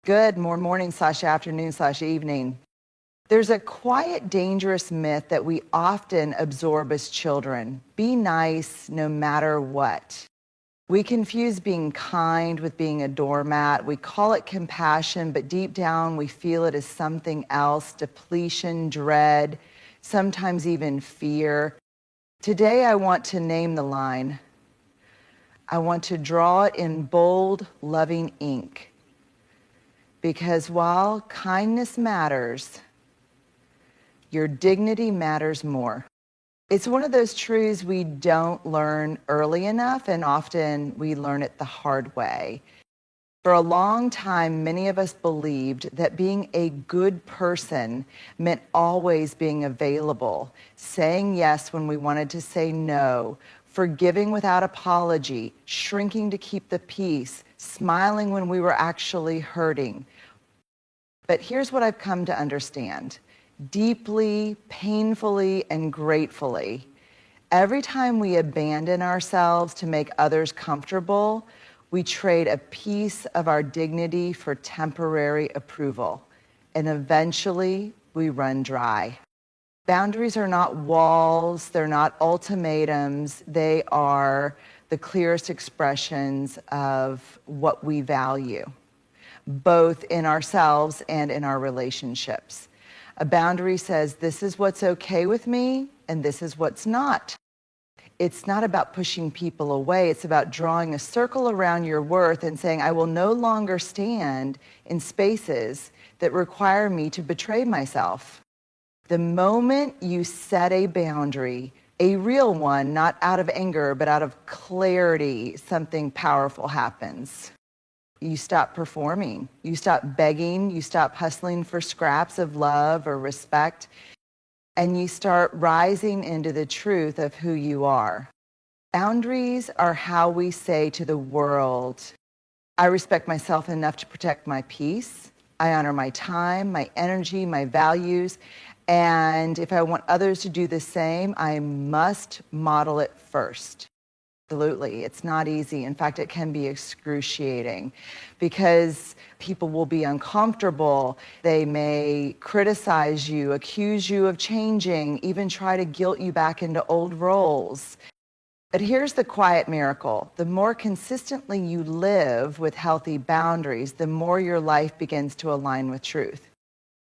Good morning/afternoon/evening. There's a quiet, dangerous myth that we often absorb as children. Be nice no matter what. We confuse being kind with being a doormat. We call it compassion, but deep down we feel it as something else: depletion, dread, sometimes even fear. Today I want to name the line. I want to draw it in bold, loving ink. Because while kindness matters, your dignity matters more. It's one of those truths we don't learn early enough, and often we learn it the hard way. For a long time, many of us believed that being a good person meant always being available, saying yes when we wanted to say no, forgiving without apology, shrinking to keep the peace, smiling when we were actually hurting. But here's what I've come to understand. Deeply, painfully, and gratefully, every time we abandon ourselves to make others comfortable, we trade a piece of our dignity for temporary approval, and eventually we run dry. Boundaries are not walls, they're not ultimatums, they are the clearest expressions of what we value, both in ourselves and in our relationships. A boundary says, this is what's okay with me, and this is what's not. It's not about pushing people away. It's about drawing a circle around your worth and saying, I will no longer stand in spaces that require me to betray myself. The moment you set a boundary, a real one, not out of anger, but out of clarity, something powerful happens. You stop performing, you stop begging, you stop hustling for scraps of love or respect, and you start rising into the truth of who you are. Boundaries are how we say to the world, I respect myself enough to protect my peace. I honor my time, my energy, my values, and if I want others to do the same, I must model it first. Absolutely. It's not easy. In fact, it can be excruciating because people will be uncomfortable. They may criticize you, accuse you of changing, even try to guilt you back into old roles. But here's the quiet miracle. The more consistently you live with healthy boundaries, the more your life begins to align with truth.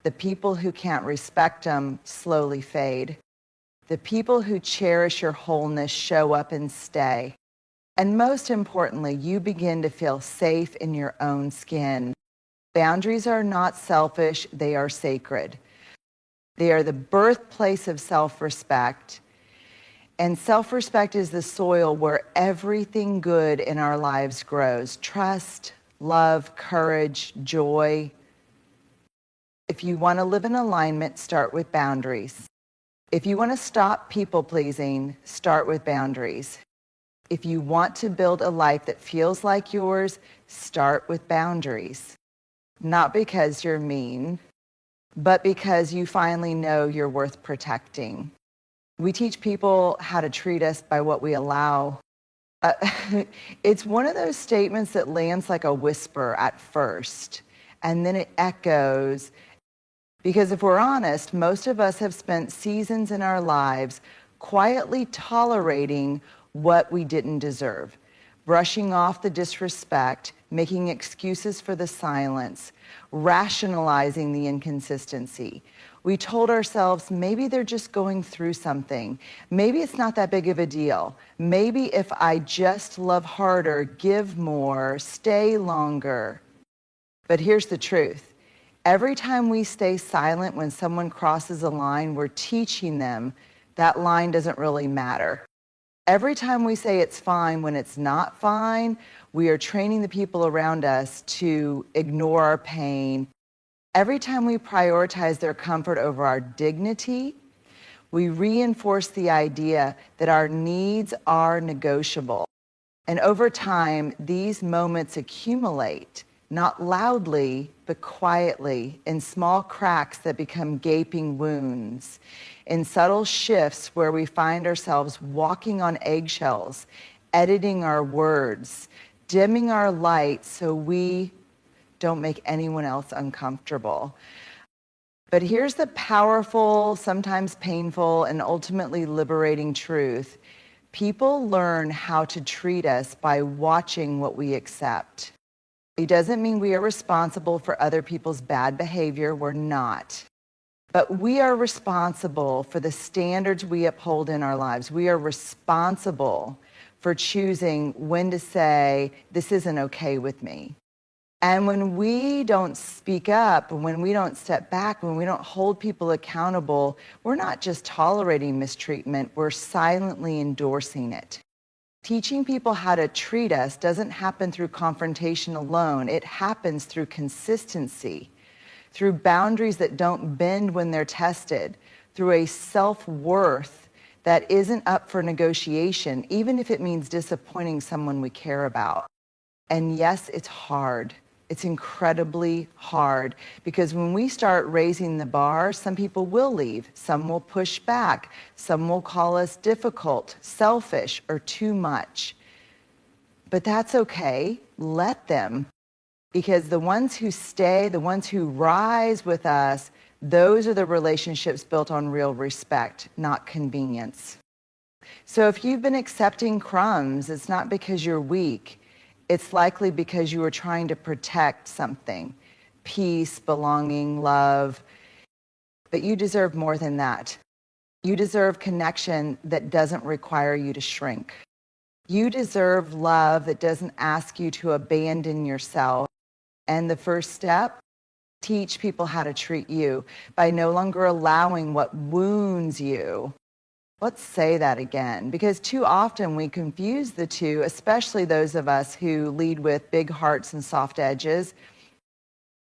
The people who can't respect them slowly fade. The people who cherish your wholeness show up and stay. And most importantly, you begin to feel safe in your own skin. Boundaries are not selfish, they are sacred. They are the birthplace of self-respect. And self-respect is the soil where everything good in our lives grows. Trust, love, courage, joy. If you want to live in alignment, start with boundaries. If you want to stop people-pleasing, start with boundaries. If you want to build a life that feels like yours, start with boundaries. Not because you're mean, but because you finally know you're worth protecting. We teach people how to treat us by what we allow. It's one of those statements that lands like a whisper at first, and then it echoes. Because if we're honest, most of us have spent seasons in our lives quietly tolerating what we didn't deserve, brushing off the disrespect, making excuses for the silence, rationalizing the inconsistency. We told ourselves maybe they're just going through something. Maybe it's not that big of a deal. Maybe if I just love harder, give more, stay longer. But here's the truth. Every time we stay silent when someone crosses a line, we're teaching them that line doesn't really matter. Every time we say it's fine when it's not fine, we are training the people around us to ignore our pain. Every time we prioritize their comfort over our dignity, we reinforce the idea that our needs are negotiable. And over time, these moments accumulate. Not loudly, but quietly, in small cracks that become gaping wounds, in subtle shifts where we find ourselves walking on eggshells, editing our words, dimming our light so we Don't make anyone else uncomfortable. But here's the powerful, sometimes painful, and ultimately liberating truth. People learn how to treat us by watching what we accept. It doesn't mean we are responsible for other people's bad behavior. We're not. But we are responsible for the standards we uphold in our lives. We are responsible for choosing when to say, this isn't okay with me. And when we don't speak up, when we don't step back, when we don't hold people accountable, we're not just tolerating mistreatment, we're silently endorsing it. Teaching people how to treat us doesn't happen through confrontation alone. It happens through consistency, through boundaries that don't bend when they're tested, through a self-worth that isn't up for negotiation, even if it means disappointing someone we care about. And yes, it's hard. It's incredibly hard because when we start raising the bar, some people will leave, some will push back, some will call us difficult, selfish, or too much. But that's okay. Let them. Because the ones who stay, the ones who rise with us, those are the relationships built on real respect, not convenience. So if you've been accepting crumbs, it's not because you're weak. It's likely because you were trying to protect something, peace, belonging, love. But you deserve more than that. You deserve connection that doesn't require you to shrink. You deserve love that doesn't ask you to abandon yourself. And the first step, teach people how to treat you by no longer allowing what wounds you. Let's say that again, because too often we confuse the two, especially those of us who lead with big hearts and soft edges.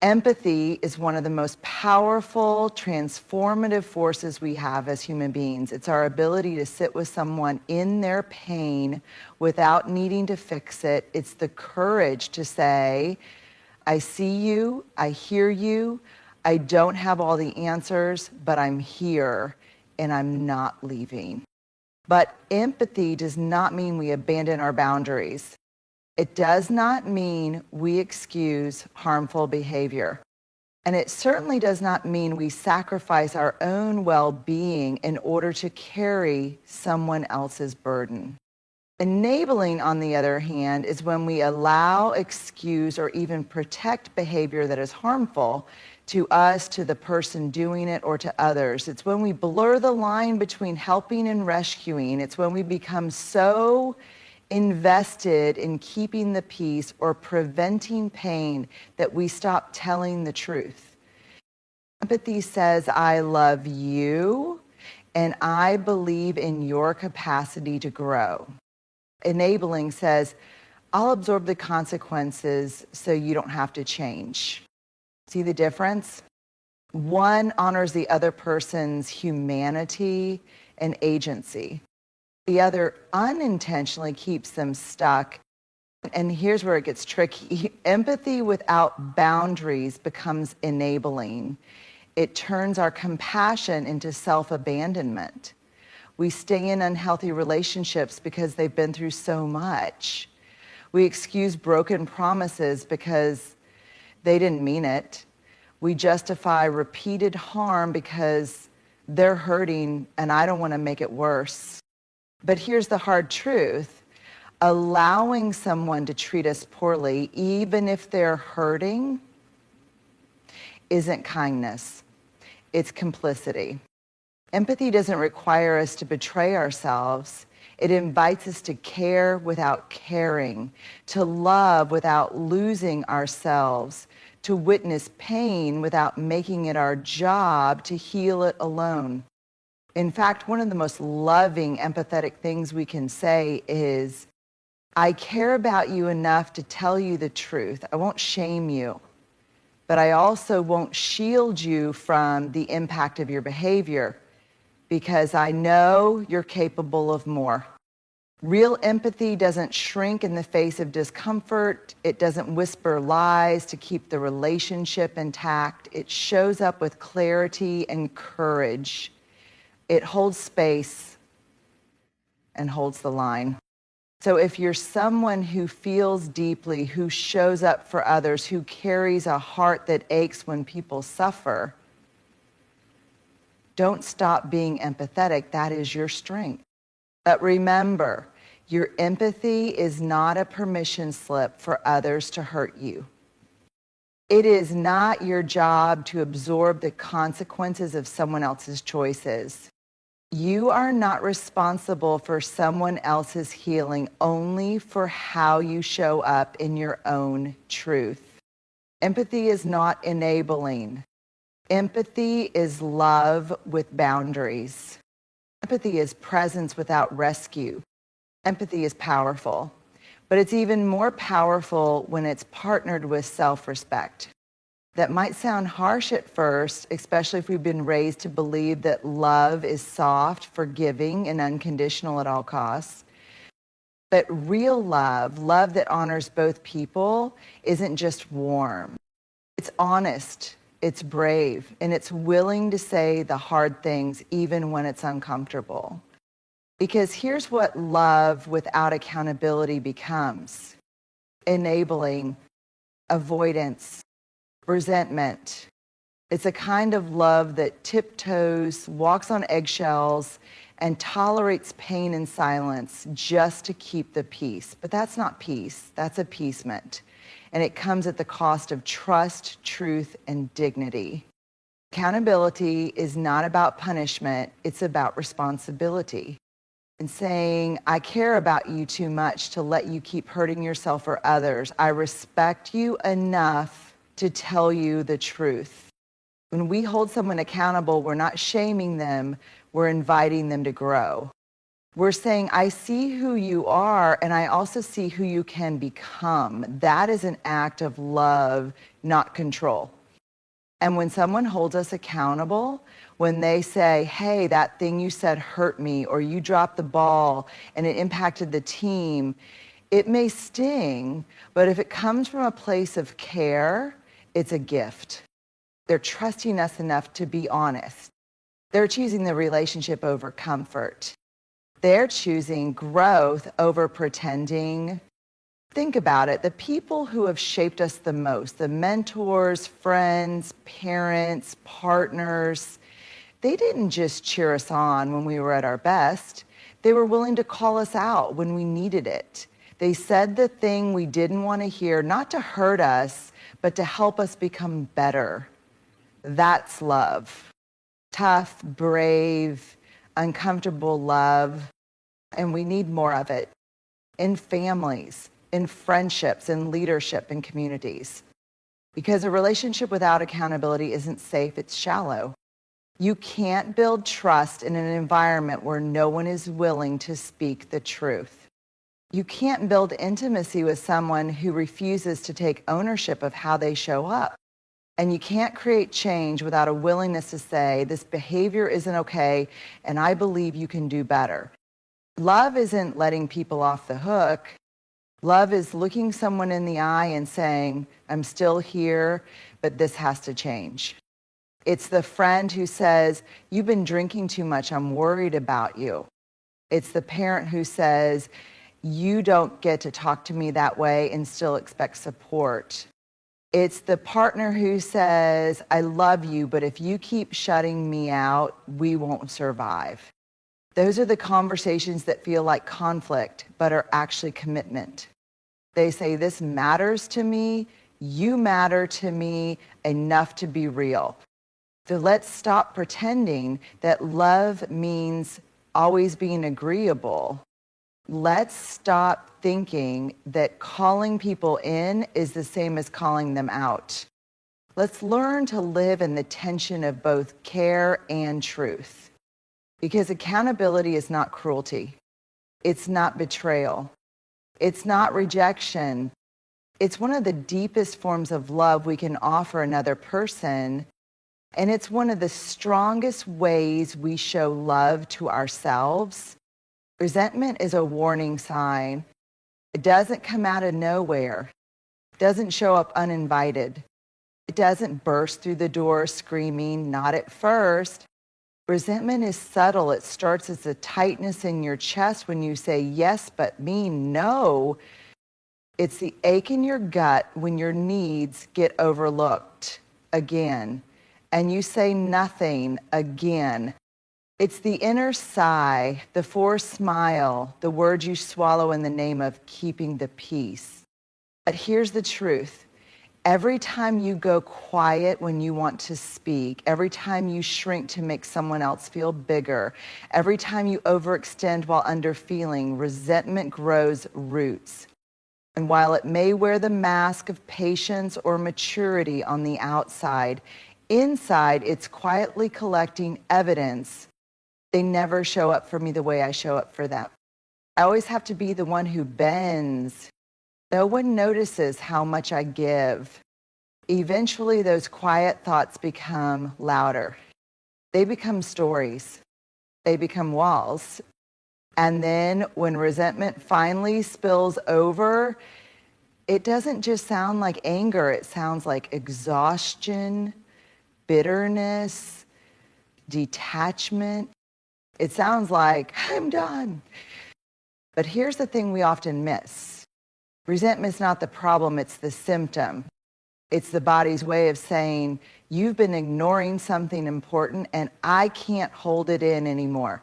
Empathy is one of the most powerful, transformative forces we have as human beings. It's our ability to sit with someone in their pain without needing to fix it. It's the courage to say, I see you, I hear you, I don't have all the answers, but I'm here. And I'm not leaving. But empathy does not mean we abandon our boundaries. It does not mean we excuse harmful behavior. And it certainly does not mean we sacrifice our own well-being in order to carry someone else's burden. Enabling, on the other hand, is when we allow, excuse, or even protect behavior that is harmful to us, to the person doing it, or to others. It's when we blur the line between helping and rescuing. It's when we become so invested in keeping the peace or preventing pain that we stop telling the truth. Empathy says, I love you, and I believe in your capacity to grow. Enabling says, I'll absorb the consequences so you don't have to change. See the difference? One honors the other person's humanity and agency. The other unintentionally keeps them stuck. And here's where it gets tricky. Empathy without boundaries becomes enabling. It turns our compassion into self-abandonment. We stay in unhealthy relationships because they've been through so much. We excuse broken promises because they didn't mean it. We justify repeated harm because they're hurting and I don't want to make it worse. But here's the hard truth. Allowing someone to treat us poorly, even if they're hurting, isn't kindness. It's complicity. Empathy doesn't require us to betray ourselves. It invites us to care without caring, to love without losing ourselves, to witness pain without making it our job to heal it alone. In fact, one of the most loving, empathetic things we can say is, I care about you enough to tell you the truth. I won't shame you, but I also won't shield you from the impact of your behavior because I know you're capable of more. Real empathy doesn't shrink in the face of discomfort. It doesn't whisper lies to keep the relationship intact. It shows up with clarity and courage. It holds space and holds the line. So if you're someone who feels deeply, who shows up for others, who carries a heart that aches when people suffer, don't stop being empathetic. That is your strength. But remember, your empathy is not a permission slip for others to hurt you. It is not your job to absorb the consequences of someone else's choices. You are not responsible for someone else's healing, only for how you show up in your own truth. Empathy is not enabling. Empathy is love with boundaries. Empathy is presence without rescue. Empathy is powerful, but it's even more powerful when it's partnered with self-respect. That might sound harsh at first, especially if we've been raised to believe that love is soft, forgiving, and unconditional at all costs. But real love, love that honors both people, isn't just warm. It's honest, it's brave, and it's willing to say the hard things even when it's uncomfortable. Because here's what love without accountability becomes: enabling, avoidance, resentment. It's a kind of love that tiptoes, walks on eggshells, and tolerates pain in silence just to keep the peace. But that's not peace, that's appeasement. And it comes at the cost of trust, truth, and dignity. Accountability is not about punishment, it's about responsibility. And saying, I care about you too much to let you keep hurting yourself or others. I respect you enough to tell you the truth. When we hold someone accountable, we're not shaming them, we're inviting them to grow. We're saying, I see who you are, and I also see who you can become. That is an act of love, not control. And when someone holds us accountable, when they say, hey, that thing you said hurt me, or you dropped the ball and it impacted the team, it may sting, but if it comes from a place of care, it's a gift. They're trusting us enough to be honest. They're choosing the relationship over comfort. They're choosing growth over pretending. Think about it. The people who have shaped us the most, the mentors, friends, parents, partners, they didn't just cheer us on when we were at our best. They were willing to call us out when we needed it. They said the thing we didn't want to hear, not to hurt us, but to help us become better. That's love. Tough, brave, uncomfortable love. And we need more of it in families, in friendships, in leadership, in communities. Because a relationship without accountability isn't safe, it's shallow. You can't build trust in an environment where no one is willing to speak the truth. You can't build intimacy with someone who refuses to take ownership of how they show up. And you can't create change without a willingness to say, this behavior isn't okay, and I believe you can do better. Love isn't letting people off the hook. Love is looking someone in the eye and saying, I'm still here, but this has to change. It's the friend who says, you've been drinking too much, I'm worried about you. It's the parent who says, you don't get to talk to me that way and still expect support. It's the partner who says, I love you, but if you keep shutting me out, we won't survive. Those are the conversations that feel like conflict, but are actually commitment. They say, this matters to me, you matter to me enough to be real. So let's stop pretending that love means always being agreeable. Let's stop thinking that calling people in is the same as calling them out. Let's learn to live in the tension of both care and truth. Because accountability is not cruelty. It's not betrayal. It's not rejection. It's one of the deepest forms of love we can offer another person. And it's one of the strongest ways we show love to ourselves. Resentment is a warning sign. It doesn't come out of nowhere. It doesn't show up uninvited. It doesn't burst through the door screaming, not at first. Resentment is subtle. It starts as a tightness in your chest when you say yes, but mean no. It's the ache in your gut when your needs get overlooked again, and you say nothing again. It's the inner sigh, the forced smile, the words you swallow in the name of keeping the peace. But here's the truth. Every time you go quiet when you want to speak, every time you shrink to make someone else feel bigger, every time you overextend while underfeeling, resentment grows roots. And while it may wear the mask of patience or maturity on the outside, inside it's quietly collecting evidence. They never show up for me the way I show up for them. I always have to be the one who bends. No one notices how much I give. Eventually, those quiet thoughts become louder. They become stories. They become walls. And then when resentment finally spills over, it doesn't just sound like anger. It sounds like exhaustion, bitterness, detachment. It sounds like, I'm done. But here's the thing we often miss. Resentment's not the problem, it's the symptom. It's the body's way of saying, you've been ignoring something important and I can't hold it in anymore.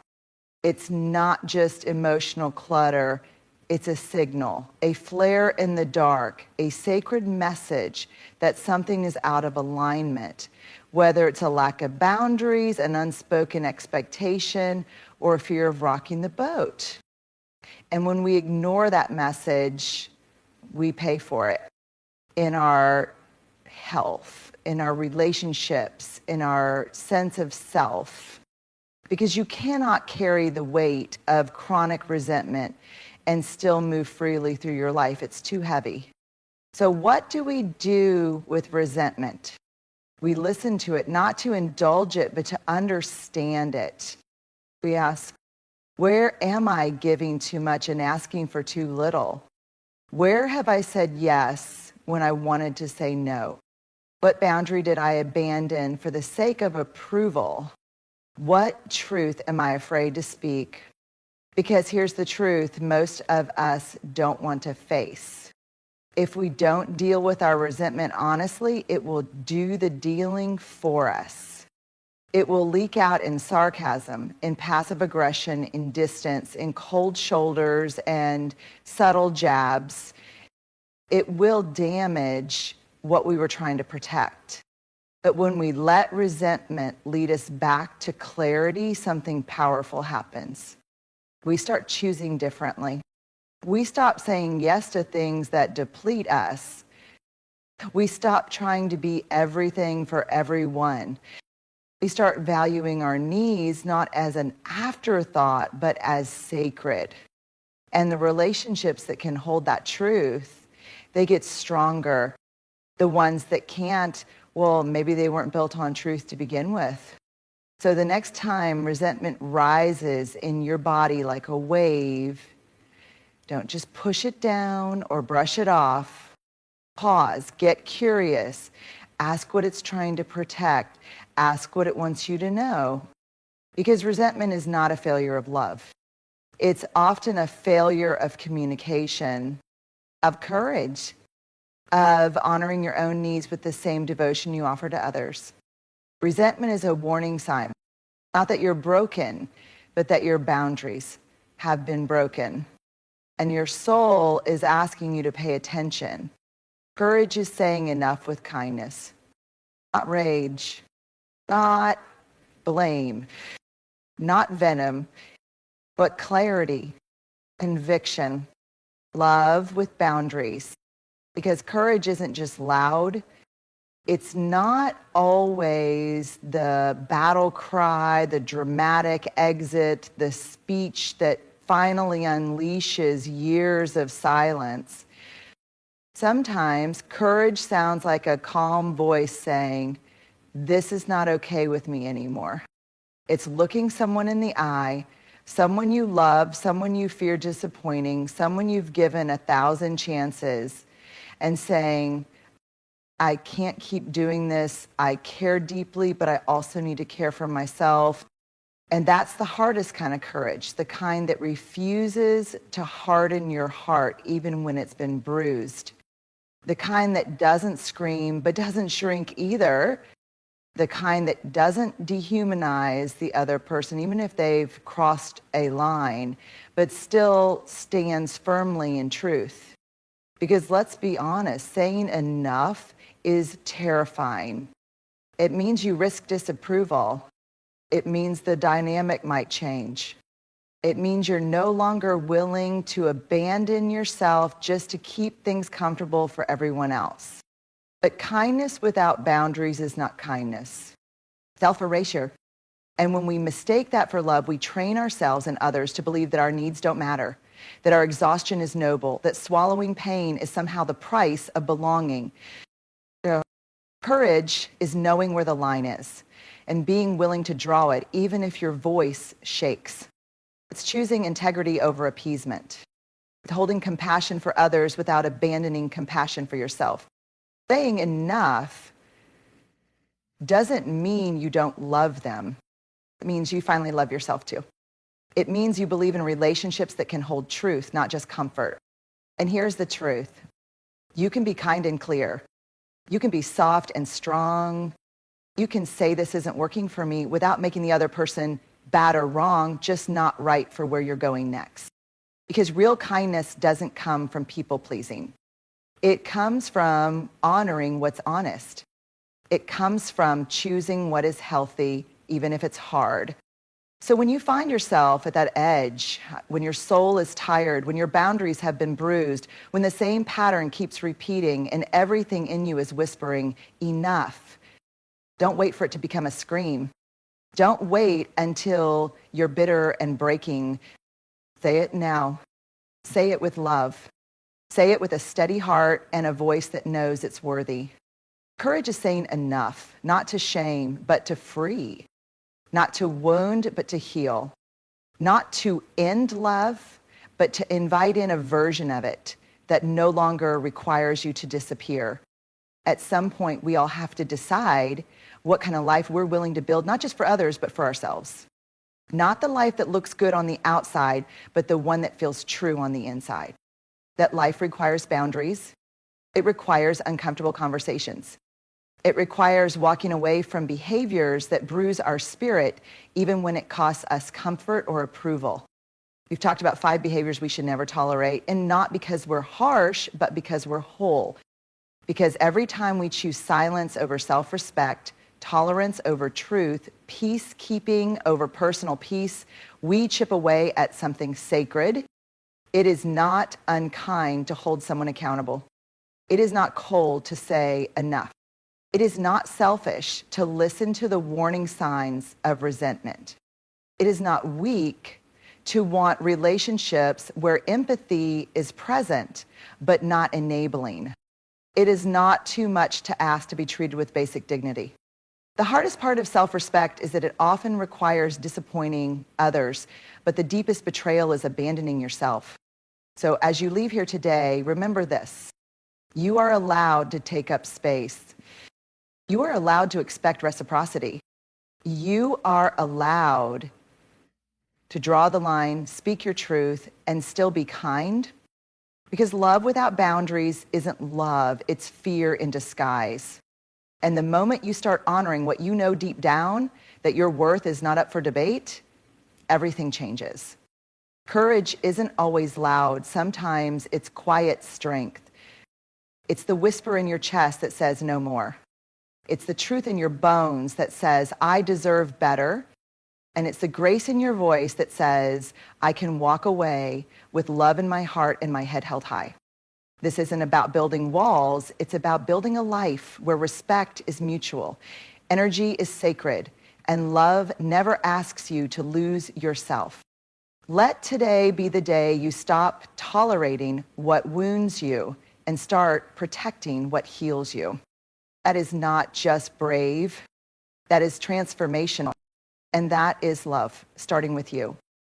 It's not just emotional clutter, it's a signal, a flare in the dark, a sacred message that something is out of alignment, whether it's a lack of boundaries, an unspoken expectation, or a fear of rocking the boat. And when we ignore that message, we pay for it in our health, in our relationships, in our sense of self. Because you cannot carry the weight of chronic resentment and still move freely through your life. It's too heavy. So what do we do with resentment? We listen to it, not to indulge it, but to understand it. We ask, where am I giving too much and asking for too little? Where have I said yes when I wanted to say no? What boundary did I abandon for the sake of approval? What truth am I afraid to speak? Because here's the truth, most of us don't want to face. If we don't deal with our resentment honestly, it will do the dealing for us. It will leak out in sarcasm, in passive aggression, in distance, in cold shoulders and subtle jabs. It will damage what we were trying to protect. But when we let resentment lead us back to clarity, something powerful happens. We start choosing differently. We stop saying yes to things that deplete us. We stop trying to be everything for everyone. We start valuing our needs not as an afterthought, but as sacred. And the relationships that can hold that truth, they get stronger. The ones that can't, well, maybe they weren't built on truth to begin with. So the next time resentment rises in your body like a wave, don't just push it down or brush it off. Pause, get curious, ask what it's trying to protect, ask what it wants you to know. Because resentment is not a failure of love. It's often a failure of communication, of courage, of honoring your own needs with the same devotion you offer to others. Resentment is a warning sign, not that you're broken, but that your boundaries have been broken. And your soul is asking you to pay attention. Courage is saying enough with kindness, not rage, not blame, not venom, but clarity, conviction, love with boundaries. Because courage isn't just loud. It's not always the battle cry, the dramatic exit, the speech that finally unleashes years of silence. Sometimes courage sounds like a calm voice saying, this is not okay with me anymore. It's looking someone in the eye, someone you love, someone you fear disappointing, someone you've given 1,000 chances, and saying, I can't keep doing this. I care deeply, but I also need to care for myself. And that's the hardest kind of courage, the kind that refuses to harden your heart even when it's been bruised. The kind that doesn't scream but doesn't shrink either. The kind that doesn't dehumanize the other person even if they've crossed a line, but still stands firmly in truth. Because let's be honest, saying enough is terrifying. It means you risk disapproval. It means the dynamic might change. It means you're no longer willing to abandon yourself just to keep things comfortable for everyone else. But kindness without boundaries is not kindness. Self-erasure. And when we mistake that for love, we train ourselves and others to believe that our needs don't matter, that our exhaustion is noble, that swallowing pain is somehow the price of belonging. Courage is knowing where the line is and being willing to draw it, even if your voice shakes. It's choosing integrity over appeasement. It's holding compassion for others without abandoning compassion for yourself. Saying enough doesn't mean you don't love them. It means you finally love yourself too. It means you believe in relationships that can hold truth, not just comfort. And here's the truth. You can be kind and clear. You can be soft and strong. You can say this isn't working for me without making the other person bad or wrong, just not right for where you're going next. Because real kindness doesn't come from people pleasing. It comes from honoring what's honest. It comes from choosing what is healthy, even if it's hard. So when you find yourself at that edge, when your soul is tired, when your boundaries have been bruised, when the same pattern keeps repeating and everything in you is whispering, enough, don't wait for it to become a scream. Don't wait until you're bitter and breaking. Say it now. Say it with love. Say it with a steady heart and a voice that knows it's worthy. Courage is saying enough, not to shame, but to free. Not to wound, but to heal. Not to end love, but to invite in a version of it that no longer requires you to disappear. At some point, we all have to decide what kind of life we're willing to build, not just for others, but for ourselves. Not the life that looks good on the outside, but the one that feels true on the inside. That life requires boundaries. It requires uncomfortable conversations. It requires walking away from behaviors that bruise our spirit, even when it costs us comfort or approval. We've talked about 5 behaviors we should never tolerate, and not because we're harsh, but because we're whole. Because every time we choose silence over self-respect, tolerance over truth, peacekeeping over personal peace, we chip away at something sacred. It is not unkind to hold someone accountable. It is not cold to say enough. It is not selfish to listen to the warning signs of resentment. It is not weak to want relationships where empathy is present, but not enabling. It is not too much to ask to be treated with basic dignity. The hardest part of self-respect is that it often requires disappointing others, but the deepest betrayal is abandoning yourself. So as you leave here today, remember this. You are allowed to take up space. You are allowed to expect reciprocity. You are allowed to draw the line, speak your truth, and still be kind. Because love without boundaries isn't love, it's fear in disguise. And the moment you start honoring what you know deep down, that your worth is not up for debate, everything changes. Courage isn't always loud. Sometimes it's quiet strength. It's the whisper in your chest that says no more. It's the truth in your bones that says, I deserve better. And it's the grace in your voice that says, I can walk away with love in my heart and my head held high. This isn't about building walls. It's about building a life where respect is mutual, energy is sacred, and love never asks you to lose yourself. Let today be the day you stop tolerating what wounds you and start protecting what heals you. That is not just brave. That is transformational. And that is love, starting with you.